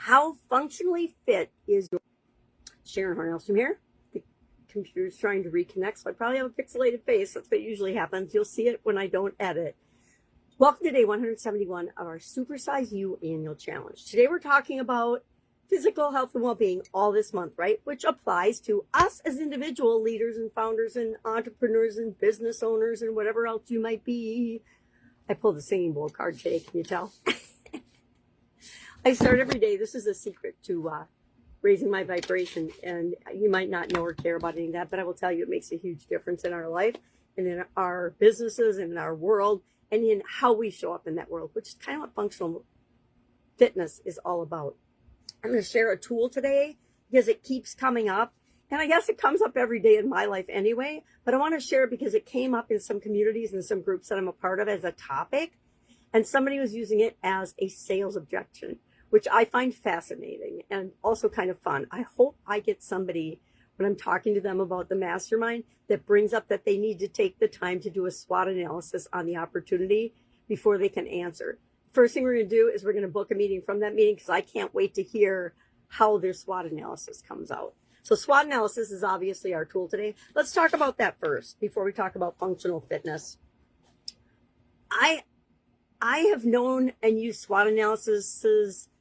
How functionally fit is your... Sharon Horne-Ellstrom here. The computer's trying to reconnect, so I probably have a pixelated face. That's what usually happens. You'll see it when I don't edit. Welcome to day 171 of our Supersize You Annual Challenge. Today we're talking about physical health and well-being all this month, right? Which applies to us as individual leaders and founders and entrepreneurs and business owners and whatever else you might be. I pulled the singing bowl card today, can you tell? I start every day. This is a secret to raising my vibration, and you might not know or care about any of that, but I will tell you it makes a huge difference in our life and in our businesses and in our world and in how we show up in that world, which is kind of what functional fitness is all about. I'm going to share a tool today because it keeps coming up, and I guess it comes up every day in my life anyway, but I want to share it because it came up in some communities and some groups that I'm a part of as a topic, and somebody was using it as a sales objection, which I find fascinating and also kind of fun. I hope I get somebody, when I'm talking to them about the mastermind, that brings up that they need to take the time to do a SWOT analysis on the opportunity before they can answer. First thing we're going to do is we're going to book a meeting from that meeting because I can't wait to hear how their SWOT analysis comes out. So SWOT analysis is obviously our tool today. Let's talk about that first before we talk about functional fitness. I have known and used SWOT analysis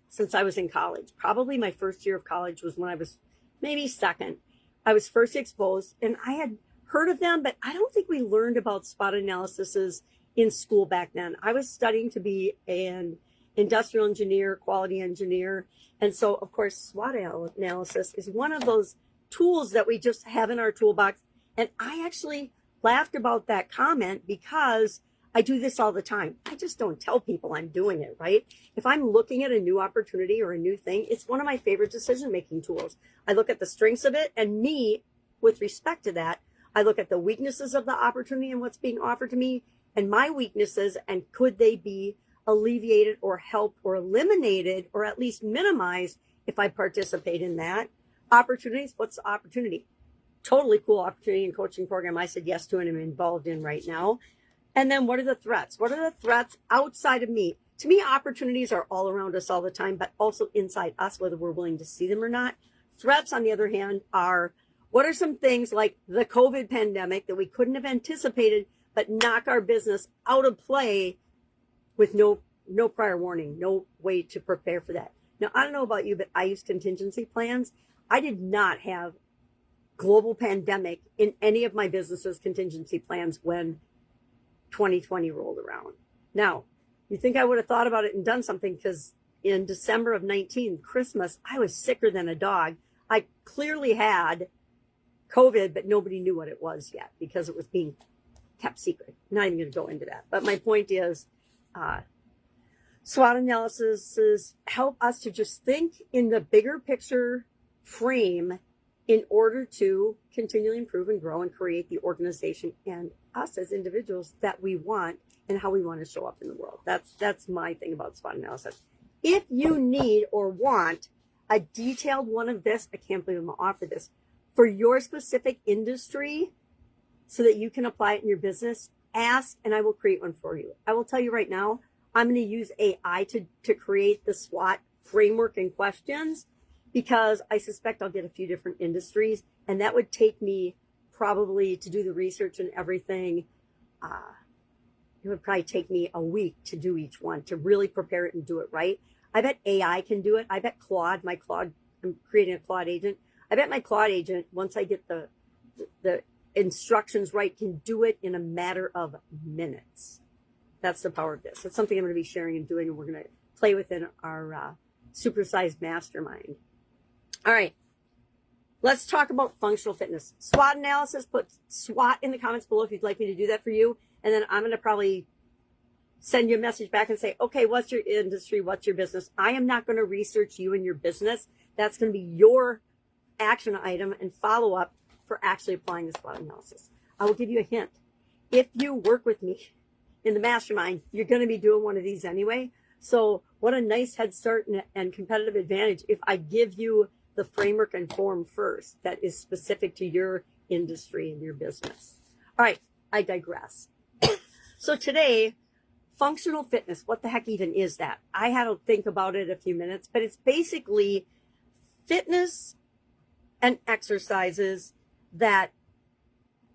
since I was in college. Probably my first year of college was when I was maybe second. I was first exposed, and I had heard of them, but I don't think we learned about SWOT analysis in school back then. I was studying to be an industrial engineer, quality engineer. And so, of course, SWOT analysis is one of those tools that we just have in our toolbox. And I actually laughed about that comment because I do this all the time. I just don't tell people I'm doing it, right? If I'm looking at a new opportunity or a new thing, it's one of my favorite decision-making tools. I look at the strengths of it, and me, with respect to that, I look at the weaknesses of the opportunity and what's being offered to me and my weaknesses, and could they be alleviated or helped or eliminated or at least minimized if I participate in that. Opportunities, what's the opportunity? Totally cool opportunity and coaching program I said yes to and I'm involved in right now. And then what are the threats? What are the threats outside of me? To me, opportunities are all around us all the time, but also inside us, whether we're willing to see them or not. Threats, on the other hand, are what are some things like the COVID pandemic that we couldn't have anticipated, but knock our business out of play with no prior warning, no way to prepare for that. Now, I don't know about you, but I use contingency plans. I did not have global pandemic in any of my businesses' contingency plans when 2020 rolled around. Now, you think I would have thought about it and done something, because in December of 19, Christmas, I was sicker than a dog. I clearly had COVID, but nobody knew what it was yet because it was being kept secret. Not even going to go into that. But my point is, SWOT analysis help us to just think in the bigger picture frame in order to continually improve and grow and create the organization and us as individuals that we want and how we want to show up in the world. That's my thing about SWOT analysis. If you need or want a detailed one of this, I can't believe I'm going to offer this, for your specific industry so that you can apply it in your business, ask and I will create one for you. I will tell you right now, I'm going to use AI to create the SWOT framework and questions, because I suspect I'll get a few different industries, and that would take me probably to do the research and everything. It would probably take me a week to do each one, to really prepare it and do it right. I bet AI can do it. I bet Claude, I'm creating a Claude agent. I bet my Claude agent, once I get the instructions right, can do it in a matter of minutes. That's the power of this. It's something I'm going to be sharing and doing, and we're going to play within our supersized mastermind. All right, let's talk about functional fitness. SWOT analysis, put SWOT in the comments below if you'd like me to do that for you. And then I'm going to probably send you a message back and say, okay, what's your industry? What's your business? I am not going to research you and your business. That's going to be your action item and follow up for actually applying the SWOT analysis. I will give you a hint. If you work with me in the mastermind, you're going to be doing one of these anyway. So what a nice head start and competitive advantage if I give you the framework and form first that is specific to your industry and your business. All right, I digress. So today, functional fitness, what the heck even is that? I had to think about it a few minutes, but it's basically fitness and exercises that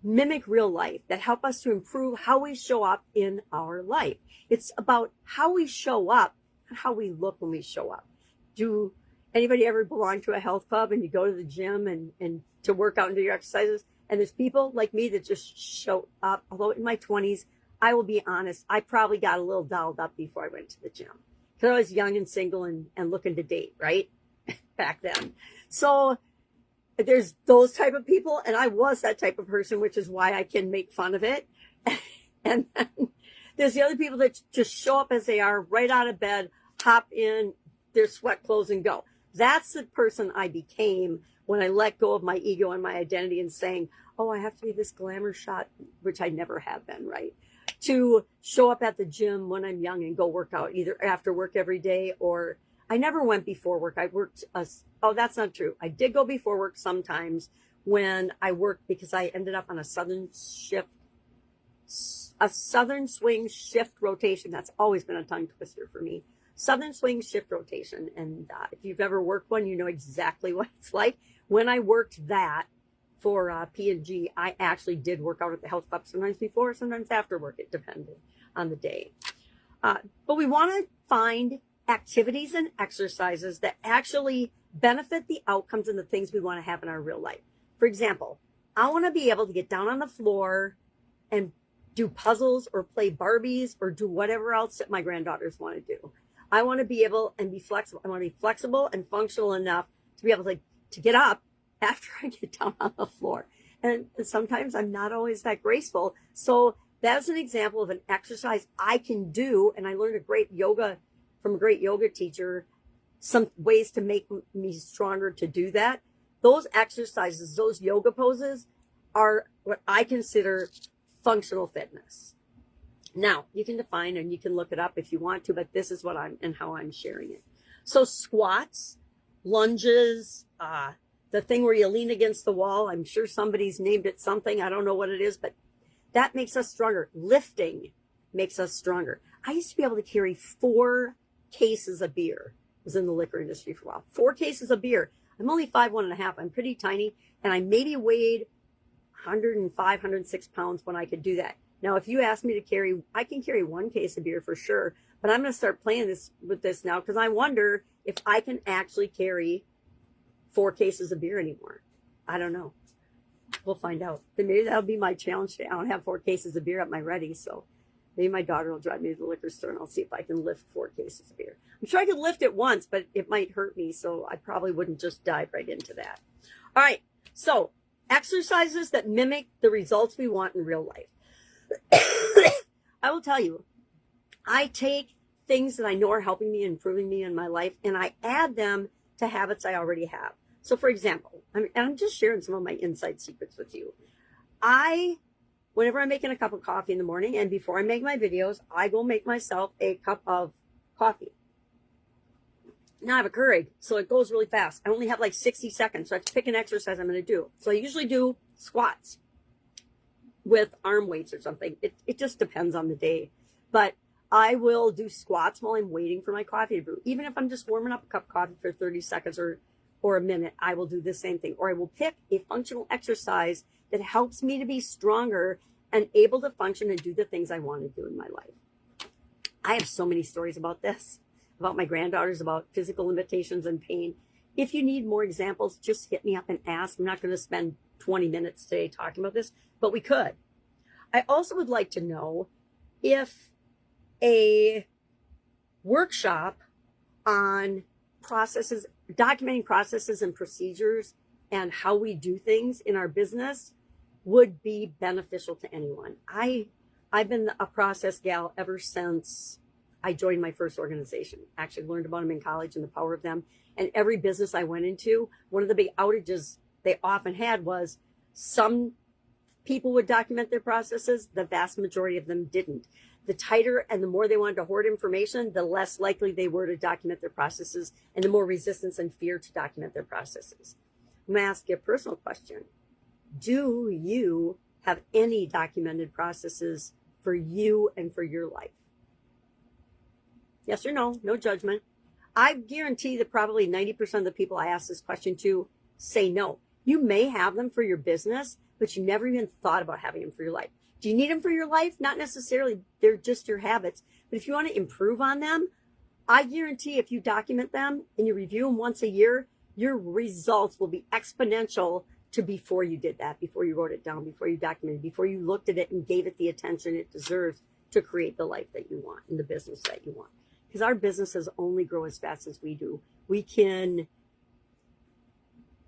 mimic real life, that help us to improve how we show up in our life. It's about how we show up and how we look when we show up. Do anybody ever belong to a health club and you go to the gym and to work out and do your exercises? And there's people like me that just show up. Although in my 20s, I will be honest, I probably got a little dialed up before I went to the gym. Because I was young and single and looking to date, right? Back then. So there's those type of people, and I was that type of person, which is why I can make fun of it. And then there's the other people that just show up as they are, right out of bed, hop in their sweat clothes and go. That's the person I became when I let go of my ego and my identity and saying, oh, I have to be this glamour shot, which I never have been, right? To show up at the gym when I'm young and go work out, either after work every day, or I never went before work. I worked, oh, that's not true. I did go before work sometimes when I worked, because I ended up on a southern swing shift rotation. That's always been a tongue twister for me. Southern swing shift rotation. And if you've ever worked one, you know exactly what it's like. When I worked that for P&G, I actually did work out at the health club, sometimes before, sometimes after work. It depended on the day. But we want to find activities and exercises that actually benefit the outcomes and the things we want to have in our real life. For example, I want to be able to get down on the floor and do puzzles or play Barbies or do whatever else that my granddaughters want to do. I want to be able and be flexible. I want to be flexible and functional enough to be able to get up after I get down on the floor. And sometimes I'm not always that graceful. So that's an example of an exercise I can do. And I learned from a great yoga teacher, some ways to make me stronger to do that. Those exercises, those yoga poses, are what I consider functional fitness. Now, you can define and you can look it up if you want to, but this is what how I'm sharing it. So squats, lunges, the thing where you lean against the wall. I'm sure somebody's named it something. I don't know what it is, but that makes us stronger. Lifting makes us stronger. I used to be able to carry 4 cases of beer. I was in the liquor industry for a while. 4 cases of beer. I'm only 5'1.5". I'm pretty tiny, and I maybe weighed 105, 106 pounds when I could do that. Now, if you ask me to carry, I can carry 1 case of beer for sure, but I'm going to start playing with this now, because I wonder if I can actually carry 4 cases of beer anymore. I don't know. We'll find out. Then maybe that'll be my challenge today. I don't have 4 cases of beer at my ready, so maybe my daughter will drive me to the liquor store and I'll see if I can lift 4 cases of beer. I'm sure I could lift it once, but it might hurt me, so I probably wouldn't just dive right into that. All right, so exercises that mimic the results we want in real life. I will tell you, I take things that I know are helping me, improving me in my life, and I add them to habits I already have. So for example, I'm just sharing some of my inside secrets with you. Whenever I'm making a cup of coffee in the morning, and before I make my videos, I go make myself a cup of coffee. Now I have a Keurig, so it goes really fast. I only have like 60 seconds, so I have to pick an exercise I'm going to do. So I usually do squats with arm weights or something. It just depends on the day. But I will do squats while I'm waiting for my coffee to brew. Even if I'm just warming up a cup of coffee for 30 seconds or a minute, I will do the same thing. Or I will pick a functional exercise that helps me to be stronger and able to function and do the things I want to do in my life. I have so many stories about this, about my granddaughters, about physical limitations and pain. If you need more examples, just hit me up and ask. I'm not going to spend 20 minutes today talking about this, but we could. I also would like to know if a workshop on processes, documenting processes and procedures and how we do things in our business would be beneficial to anyone. I've been a process gal ever since I joined my first organization. Actually learned about them in college and the power of them. And every business I went into, one of the big outages they often had was some people would document their processes. The vast majority of them didn't. The tighter and the more they wanted to hoard information, the less likely they were to document their processes and the more resistance and fear to document their processes. I'm going to ask you a personal question. Do you have any documented processes for you and for your life? Yes or no, no judgment. I guarantee that probably 90% of the people I ask this question to say no. You may have them for your business, but you never even thought about having them for your life. Do you need them for your life? Not necessarily. They're just your habits. But if you want to improve on them, I guarantee if you document them and you review them once a year, your results will be exponential to before you did that, before you wrote it down, before you documented, before you looked at it and gave it the attention it deserves to create the life that you want and the business that you want. Because our businesses only grow as fast as we do. We can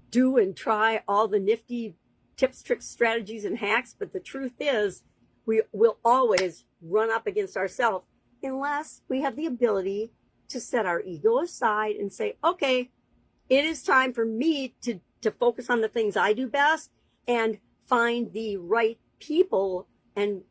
do and try all the nifty tips, tricks, strategies, and hacks, but the truth is we will always run up against ourselves unless we have the ability to set our ego aside and say, okay, it is time for me to focus on the things I do best and find the right people and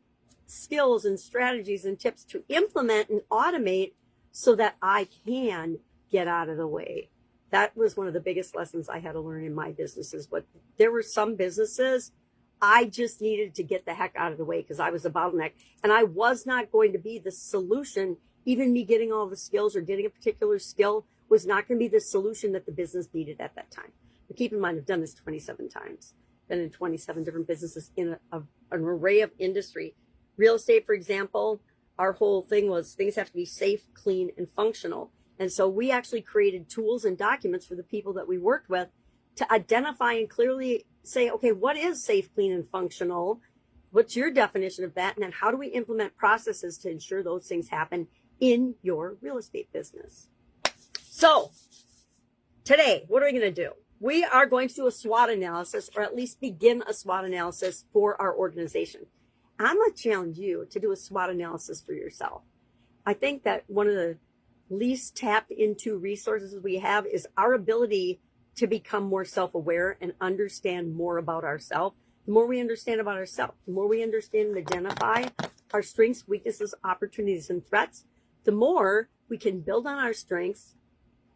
skills and strategies and tips to implement and automate so that I can get out of the way. That was one of the biggest lessons I had to learn in my businesses. But there were some businesses I just needed to get the heck out of the way because I was a bottleneck and I was not going to be the solution. Even me getting all the skills or getting a particular skill was not going to be the solution that the business needed at that time. But keep in mind, I've done this 27 times. Been in 27 different businesses in an array of industry. Real estate, for example, our whole thing was things have to be safe, clean, and functional. And so we actually created tools and documents for the people that we worked with to identify and clearly say, okay, what is safe, clean, and functional? What's your definition of that? And then how do we implement processes to ensure those things happen in your real estate business? So today, what are we going to do? We are going to do a SWOT analysis, or at least begin a SWOT analysis for our organization. I'm going to challenge you to do a SWOT analysis for yourself. I think that one of the least tapped into resources we have is our ability to become more self-aware and understand more about ourselves. The more we understand about ourselves, the more we understand and identify our strengths, weaknesses, opportunities, and threats, the more we can build on our strengths,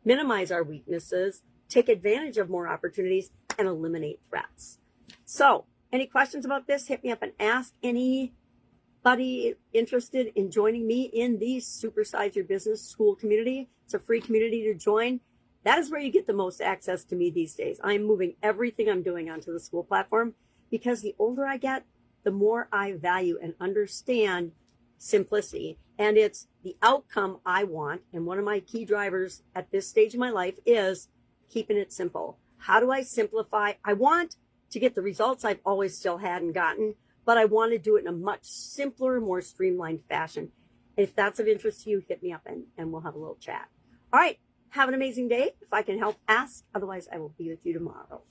minimize our weaknesses, take advantage of more opportunities, and eliminate threats. So, any questions about this? Hit me up and ask. Anybody interested in joining me in the Supersize Your Business School community? It's a free community to join. That is where you get the most access to me these days. I am moving everything I'm doing onto the school platform because the older I get, the more I value and understand simplicity. And it's the outcome I want. And one of my key drivers at this stage of my life is keeping it simple. How do I simplify? I want to get the results I've always still had and gotten, but I want to do it in a much simpler, more streamlined fashion. If that's of interest to you, hit me up and we'll have a little chat. All right. Have an amazing day. If I can help, ask. Otherwise, I will be with you tomorrow.